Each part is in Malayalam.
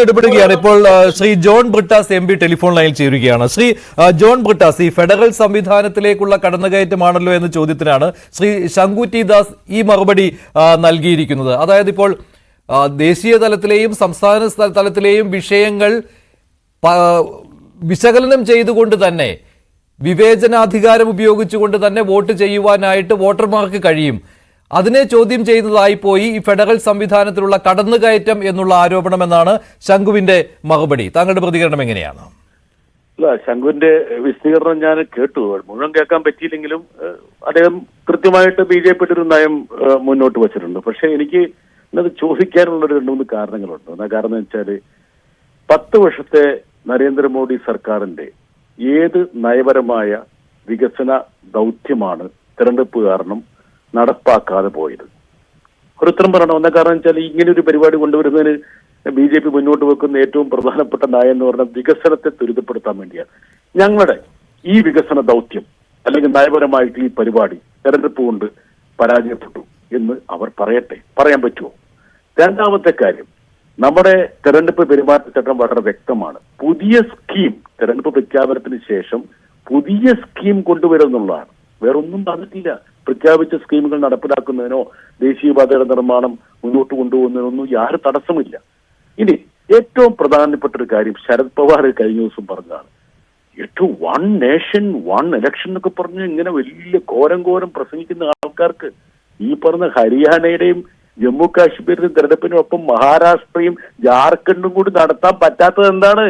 ഇടപെടുകയാണ് ഇപ്പോൾ Shri John Brittas M P telephone ലൈനിൽ ചേരുകയാണ്. ശ്രീ ജോൺ ബ്രിട്ടാസ്, ഈ ഫെഡറൽ സംവിധാനത്തിലേക്കുള്ള കടന്നുകയറ്റമാണല്ലോ എന്ന ചോദ്യത്തിനാണ് ശ്രീ ശങ്കുറ്റി ദാസ് ഈ മറുപടി നൽകിയിരിക്കുന്നത്. അതായത് ഇപ്പോൾ ദേശീയ തലത്തിലെയും സംസ്ഥാന തലത്തിലെയും വിഷയങ്ങൾ വിശകലനം ചെയ്തുകൊണ്ട് തന്നെ വിവേചനാധികാരം ഉപയോഗിച്ചുകൊണ്ട് തന്നെ വോട്ട് ചെയ്യുവാനായിട്ട് വോട്ടർമാർക്ക് കഴിയും. അതിനെ ചോദ്യം ചെയ്യുന്നതായി പോയി ഈ ഫെഡറൽ സംവിധാനത്തിലുള്ള കടന്നുകയറ്റം എന്നുള്ള ആരോപണം എന്നാണ് ശംഖുവിന്റെ മറുപടി. താങ്കളുടെ പ്രതികരണം എങ്ങനെയാണ്? ശംഖുവിന്റെ വിശദീകരണം ഞാൻ കേട്ടു. മുഴുവൻ കേൾക്കാൻ പറ്റിയില്ലെങ്കിലും അദ്ദേഹം കൃത്യമായിട്ട് BJP ഒരു നയം മുന്നോട്ട് വച്ചിട്ടുണ്ട്. പക്ഷെ എനിക്ക് ഇന്നത് ചോദിക്കാനുള്ള ഒരു 2-3 കാരണങ്ങളുണ്ട്. ഒന്നാം കാരണം എന്ന് വെച്ചാല് 10 വർഷത്തെ നരേന്ദ്രമോദി സർക്കാരിന്റെ ഏത് നയപരമായ വികസന ദൗത്യമാണ് തെരഞ്ഞെടുപ്പ് കാരണം നടപ്പാക്കാതെ പോയത്? ഒരു ഉത്തരം പറയണം. ഒന്നാം കാരണം വെച്ചാൽ ഇങ്ങനെ ഒരു പരിപാടി കൊണ്ടുവരുന്നതിന് BJP മുന്നോട്ട് വെക്കുന്ന ഏറ്റവും പ്രധാനപ്പെട്ട നയം എന്ന് പറഞ്ഞാൽ വികസനത്തെ ത്വരിതപ്പെടുത്താൻ വേണ്ടിയാണ്. ഞങ്ങളുടെ ഈ വികസന ദൗത്യം അല്ലെങ്കിൽ നയപരമായിട്ട് ഈ പരിപാടി തെരഞ്ഞെടുപ്പ് കൊണ്ട് പരാജയപ്പെട്ടു എന്ന് അവർ പറയട്ടെ. പറയാൻ പറ്റുമോ? രണ്ടാമത്തെ കാര്യം, നമ്മുടെ തെരഞ്ഞെടുപ്പ് പെരുമാറ്റച്ചട്ടം വളരെ വ്യക്തമാണ്. പുതിയ സ്കീം തെരഞ്ഞെടുപ്പ് പ്രഖ്യാപനത്തിന് ശേഷം പുതിയ സ്കീം കൊണ്ടുവരുന്നുള്ളതാണ്. വേറൊന്നും പറഞ്ഞിട്ടില്ല. പ്രഖ്യാപിച്ച സ്കീമുകൾ നടപ്പിലാക്കുന്നതിനോ ദേശീയപാതയുടെ നിർമ്മാണം മുന്നോട്ട് കൊണ്ടുപോകുന്നതിനൊന്നും യാതൊരു തടസ്സമില്ല. ഇനി ഏറ്റവും പ്രധാനപ്പെട്ട ഒരു കാര്യം ശരത് പവാർ കഴിഞ്ഞ ദിവസം പറഞ്ഞതാണ്. ഏറ്റവും 1 നേഷൻ 1 ഇലക്ഷൻ എന്നൊക്കെ പറഞ്ഞ് ഇങ്ങനെ വലിയ ഘോരം പ്രസംഗിക്കുന്ന ആൾക്കാർക്ക് ഈ പറഞ്ഞ ഹരിയാനയുടെയും ജമ്മു കാശ്മീരിലും തെരഞ്ഞെടുപ്പിനൊപ്പം മഹാരാഷ്ട്രയും ജാർഖണ്ഡും കൂടി നടത്താൻ പറ്റാത്തത് എന്താണ്?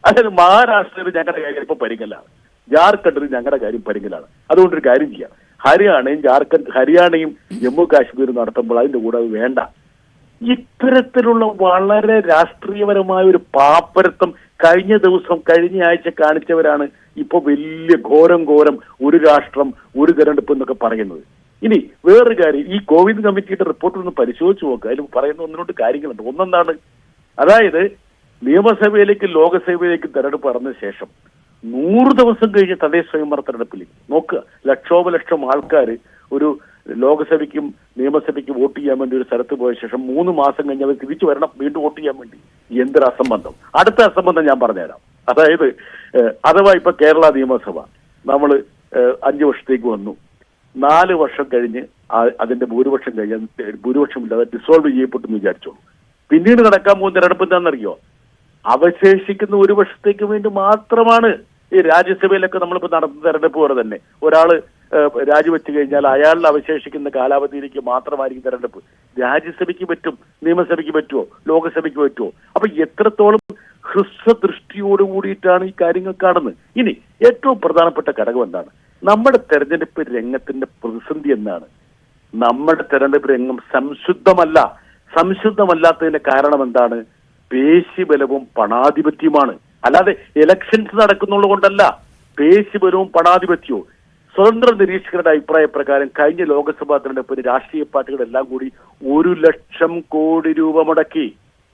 അതായത് മഹാരാഷ്ട്രയിൽ ഞങ്ങളുടെ കാര്യം ഇപ്പൊ പരിങ്ങലാണ്, ജാർഖണ്ഡിൽ ഞങ്ങളുടെ കാര്യം പരിങ്ങലാണ്. അതുകൊണ്ടൊരു കാര്യം ചെയ്യാം, ഹരിയാനയും ജമ്മു കാശ്മീരും നടത്തുമ്പോൾ അതിന്റെ കൂടെ അത് വേണ്ട. ഇത്തരത്തിലുള്ള വളരെ രാഷ്ട്രീയപരമായ ഒരു പാപ്പരത്വം കഴിഞ്ഞ ആഴ്ച കാണിച്ചവരാണ് ഇപ്പൊ വലിയ ഘോരം ഒരു രാഷ്ട്രം ഒരു തെരഞ്ഞെടുപ്പ് എന്നൊക്കെ പറയുന്നത്. ഇനി വേറൊരു കാര്യം, ഈ കോവിഡ് കമ്മിറ്റിയുടെ റിപ്പോർട്ട് ഒന്ന് പരിശോധിച്ച് നോക്കുക. അതിൽ പറയുന്ന 1-2 കാര്യങ്ങളുണ്ട്. ഒന്നെന്താണ്, അതായത് നിയമസഭയിലേക്ക് ലോകസഭയിലേക്ക് തെരഞ്ഞെടുപ്പ് നടന്ന ശേഷം 100 ദിവസം കഴിഞ്ഞ് തദ്ദേശ സ്വയംഭരണ തെരഞ്ഞെടുപ്പിൽ നോക്കുക, ലക്ഷോപലക്ഷം ആൾക്കാർ ഒരു ലോകസഭയ്ക്കും നിയമസഭയ്ക്കും വോട്ട് ചെയ്യാൻ വേണ്ടി ഒരു സ്ഥലത്ത് പോയ ശേഷം 3 മാസം കഴിഞ്ഞ് അവർ തിരിച്ചു വരണം വീണ്ടും വോട്ട് ചെയ്യാൻ വേണ്ടി. എന്തൊരു അസംബന്ധം! അടുത്ത അസംബന്ധം ഞാൻ പറഞ്ഞുതരാം. അതായത് അഥവാ ഇപ്പൊ കേരള നിയമസഭ നമ്മൾ 5 വർഷത്തേക്ക് വന്നു, 4 വർഷം കഴിഞ്ഞ് അതിന്റെ ഭൂരിപക്ഷമില്ലാതെ ഡിസോൾവ് ചെയ്യപ്പെട്ടെന്ന് വിചാരിച്ചോളൂ. പിന്നീട് നടക്കാൻ പോകുന്ന തെരഞ്ഞെടുപ്പ് എന്താണെന്നറിയോ? അവശേഷിക്കുന്ന 1 വർഷത്തേക്ക് വേണ്ടി മാത്രമാണ്. ഈ രാജ്യസഭയിലൊക്കെ നമ്മളിപ്പോ നടത്തുന്ന തെരഞ്ഞെടുപ്പ് പോലെ തന്നെ ഒരാള് രാജിവെച്ച് കഴിഞ്ഞാൽ അയാളുടെ അവശേഷിക്കുന്ന കാലാവധിയിലേക്ക് മാത്രമായിരിക്കും തെരഞ്ഞെടുപ്പ്. രാജ്യസഭയ്ക്ക് പറ്റും, നിയമസഭയ്ക്ക് പറ്റുമോ, ലോകസഭയ്ക്ക് പറ്റുമോ? അപ്പൊ എത്രത്തോളം ഹ്രസ്വദൃഷ്ടിയോട് കൂടിയിട്ടാണ് ഈ കാര്യങ്ങൾ കാണുന്നത്. ഇനി ഏറ്റവും പ്രധാനപ്പെട്ട ഘടകം എന്താണ്? നമ്മുടെ തെരഞ്ഞെടുപ്പ് രംഗത്തിന്റെ പ്രതിസന്ധി എന്നാണ്. നമ്മുടെ തെരഞ്ഞെടുപ്പ് രംഗം സംശുദ്ധമല്ലാത്തതിന്റെ കാരണം എന്താണ്? പേശിബലവും പണാധിപത്യവുമാണ്. അല്ലാതെ ഇലക്ഷൻസ് നടക്കുന്നുള്ളത് കൊണ്ടല്ല. പേശിബലവും പണാധിപത്യവും. സ്വതന്ത്ര നിരീക്ഷകരുടെ അഭിപ്രായ പ്രകാരം കഴിഞ്ഞ ലോക്സഭാ തെരഞ്ഞെടുപ്പിന് രാഷ്ട്രീയ പാർട്ടികളെല്ലാം കൂടി 1 ലക്ഷം കോടി രൂപ മുടക്കി.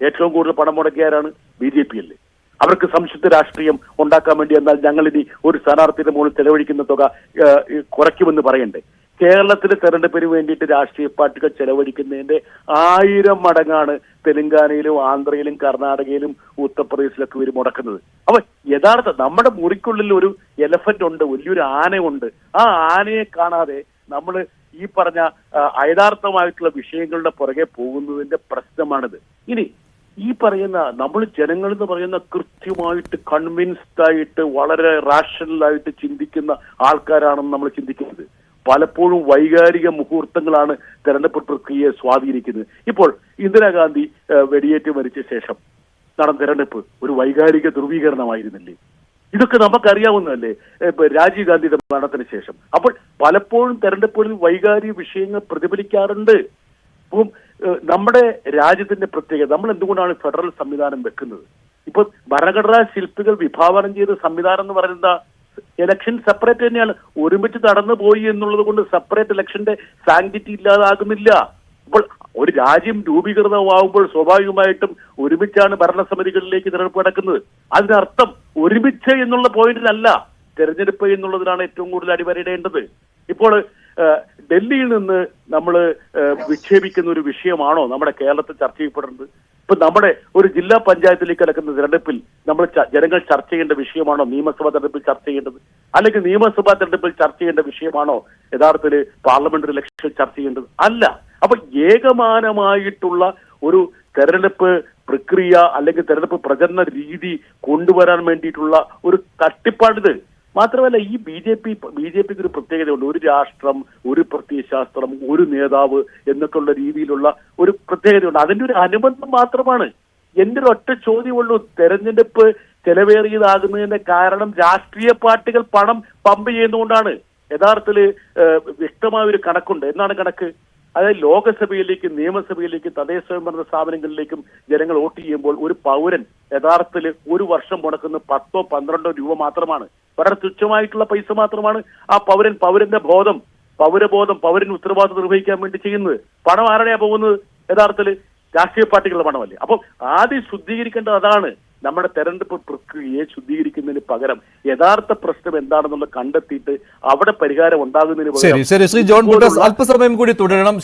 ഏറ്റവും കൂടുതൽ പണം മുടക്കിയാരാണ്? BJP അല്ലേ? അവർക്ക് സംശുദ്ധ രാഷ്ട്രീയം ഉണ്ടാക്കാൻ വേണ്ടി എന്നാൽ ഞങ്ങൾ ഇനി ഒരു സ്ഥാനാർത്ഥിയുടെ മുകളിൽ ചെലവഴിക്കുന്ന തുക കുറയ്ക്കുമെന്ന് പറയണ്ടേ? കേരളത്തിലെ തെരഞ്ഞെടുപ്പിന് വേണ്ടിയിട്ട് രാഷ്ട്രീയ പാർട്ടികൾ ചെലവഴിക്കുന്നതിന്റെ 1000 മടങ്ങാണ് തെലങ്കാനയിലും ആന്ധ്രയിലും കർണാടകയിലും ഉത്തർപ്രദേശിലൊക്കെ ഇവർ മുടക്കുന്നത്. അപ്പൊ യഥാർത്ഥ നമ്മുടെ മുറിക്കുള്ളിൽ ഒരു എലഫന്റ് ഉണ്ട്, വലിയൊരു ആനയുണ്ട്. ആ ആനയെ കാണാതെ നമ്മൾ ഈ പറഞ്ഞ യഥാർത്ഥമായിട്ടുള്ള വിഷയങ്ങളുടെ പുറകെ പോകുന്നതിന്റെ പ്രശ്നമാണിത്. ഇനി ഈ പറയുന്ന നമ്മൾ ജനങ്ങൾ എന്ന് പറയുന്ന കൃത്യമായിട്ട് കൺവിൻസ്ഡ് ആയിട്ട് വളരെ റാഷണലായിട്ട് ചിന്തിക്കുന്ന ആൾക്കാരാണെന്ന് നമ്മൾ ചിന്തിക്കുന്നത്. പലപ്പോഴും വൈകാരിക മുഹൂർത്തങ്ങളാണ് തെരഞ്ഞെടുപ്പ് പ്രക്രിയയെ സ്വാധീനിക്കുന്നത്. ഇപ്പോൾ ഇന്ദിരാഗാന്ധി വെടിയേറ്റ് മരിച്ച ശേഷം നടന്ന തെരഞ്ഞെടുപ്പ് ഒരു വൈകാരിക ധ്രുവീകരണമായിരുന്നില്ലേ? ഇതൊക്കെ നമുക്കറിയാവുന്നതല്ലേ? രാജീവ് ഗാന്ധിയുടെ മരണത്തിന് ശേഷം. അപ്പോൾ പലപ്പോഴും തെരഞ്ഞെടുപ്പുകളിൽ വൈകാരിക വിഷയങ്ങൾ പ്രതിഫലിക്കാറുണ്ട്. അപ്പം നമ്മുടെ രാജ്യത്തിന്റെ പ്രത്യേകത, നമ്മൾ എന്തുകൊണ്ടാണ് ഫെഡറൽ സംവിധാനം വെക്കുന്നത്? ഇപ്പൊ ഭരണഘടനാ ശില്പികൾ വിഭാവനം ചെയ്ത സംവിധാനം എന്ന് പറയുന്നത് ഇലക്ഷൻ സെപ്പറേറ്റ് തന്നെയാണ്. ഒരുമിച്ച് നടന്നു പോയി എന്നുള്ളത് കൊണ്ട് സെപ്പറേറ്റ് ഇലക്ഷന്റെ സാങ്ക്ടിറ്റി ഇല്ലാതാകുന്നില്ല. അപ്പോൾ ഒരു രാജ്യം രൂപീകൃതമാവുമ്പോൾ സ്വാഭാവികമായിട്ടും ഒരുമിച്ചാണ് ഭരണസമിതികളിലേക്ക് തിരഞ്ഞെടുപ്പ് നടക്കുന്നത്. അതിനർത്ഥം ഒരുമിച്ച് എന്നുള്ള പോയിന്റിലല്ല, തെരഞ്ഞെടുപ്പ് എന്നുള്ളതിനാണ് ഏറ്റവും കൂടുതൽ അടിവരയിടേണ്ടത്. ഇപ്പോൾ ഡൽഹിയിൽ നിന്ന് നമ്മൾ വിക്ഷേപിക്കുന്ന ഒരു വിഷയമാണോ നമ്മുടെ കേരളത്തിൽ ചർച്ച ചെയ്യപ്പെടുന്നത്? ഇപ്പൊ നമ്മുടെ ഒരു ജില്ലാ പഞ്ചായത്തിലേക്ക് കിടക്കുന്ന തെരഞ്ഞെടുപ്പിൽ നമ്മൾ ജനങ്ങൾ ചർച്ച ചെയ്യേണ്ട വിഷയമാണോ നിയമസഭാ തെരഞ്ഞെടുപ്പിൽ ചർച്ച ചെയ്യേണ്ടത്? അല്ലെങ്കിൽ നിയമസഭാ തെരഞ്ഞെടുപ്പിൽ ചർച്ച ചെയ്യേണ്ട വിഷയമാണോ യഥാർത്ഥത്തിൽ പാർലമെന്ററി ഇലക്ഷനിൽ ചർച്ച ചെയ്യേണ്ടത്? അല്ല. അപ്പൊ ഏകമാനമായിട്ടുള്ള ഒരു തെരഞ്ഞെടുപ്പ് പ്രക്രിയ അല്ലെങ്കിൽ തെരഞ്ഞെടുപ്പ് പ്രചരണ രീതി കൊണ്ടുവരാൻ വേണ്ടിയിട്ടുള്ള ഒരു തട്ടിപ്പാണിത്. മാത്രമല്ല ഈ ബി ജെ പിക്ക് ഒരു പ്രത്യേകതയുണ്ട്. ഒരു രാഷ്ട്രം, ഒരു പ്രത്യയശാസ്ത്രം, ഒരു നേതാവ് എന്നൊക്കെയുള്ള രീതിയിലുള്ള ഒരു പ്രത്യേകതയുണ്ട്. അതിന്റെ ഒരു അനുബന്ധം മാത്രമാണ്. എന്റെ ഒരു ഒറ്റ ചോദ്യമുള്ളൂ, തെരഞ്ഞെടുപ്പ് ചെലവേറിയതാകുന്നതിന്റെ കാരണം രാഷ്ട്രീയ പാർട്ടികൾ പണം പമ്പ് ചെയ്യുന്നതുകൊണ്ടാണ്. യഥാർത്ഥത്തിൽ വ്യക്തമായ ഒരു കണക്കുണ്ട്. എന്താണ് കണക്ക്? അതായത് ലോകസഭയിലേക്കും നിയമസഭയിലേക്കും തദ്ദേശ സ്വയംഭരണ സ്ഥാപനങ്ങളിലേക്കും ജനങ്ങൾ വോട്ട് ചെയ്യുമ്പോൾ ഒരു പൗരൻ യഥാർത്ഥത്തിൽ ഒരു വർഷം മുടക്കുന്ന 10-12 രൂപ മാത്രമാണ്. വളരെ തുച്ഛമായിട്ടുള്ള പൈസ മാത്രമാണ് ആ പൗരന്റെ പൗരന് ഉത്തരവാദിത്വം നിർവഹിക്കാൻ വേണ്ടി ചെയ്യുന്നത്. പണം ആരുടെയാ പോകുന്നത്? യഥാർത്ഥത്തിൽ രാഷ്ട്രീയ പാർട്ടികളുടെ പണമല്ലേ. അപ്പോൾ ആദ്യം ശുദ്ധീകരിക്കേണ്ടത് അതാണ്. നമ്മുടെ തെരഞ്ഞെടുപ്പ് പ്രക്രിയയെ ശുദ്ധീകരിക്കുന്നതിന് പകരം യഥാർത്ഥ പ്രശ്നം എന്താണെന്നുള്ളത് കണ്ടെത്തിയിട്ട് അവിടെ പരിഹാരം ഉണ്ടാകുന്നതിന് ശരി ശ്രീ ജോൺ ബ്രിട്ടാസ്, അല്പസമയം കൂടി തുടരണം.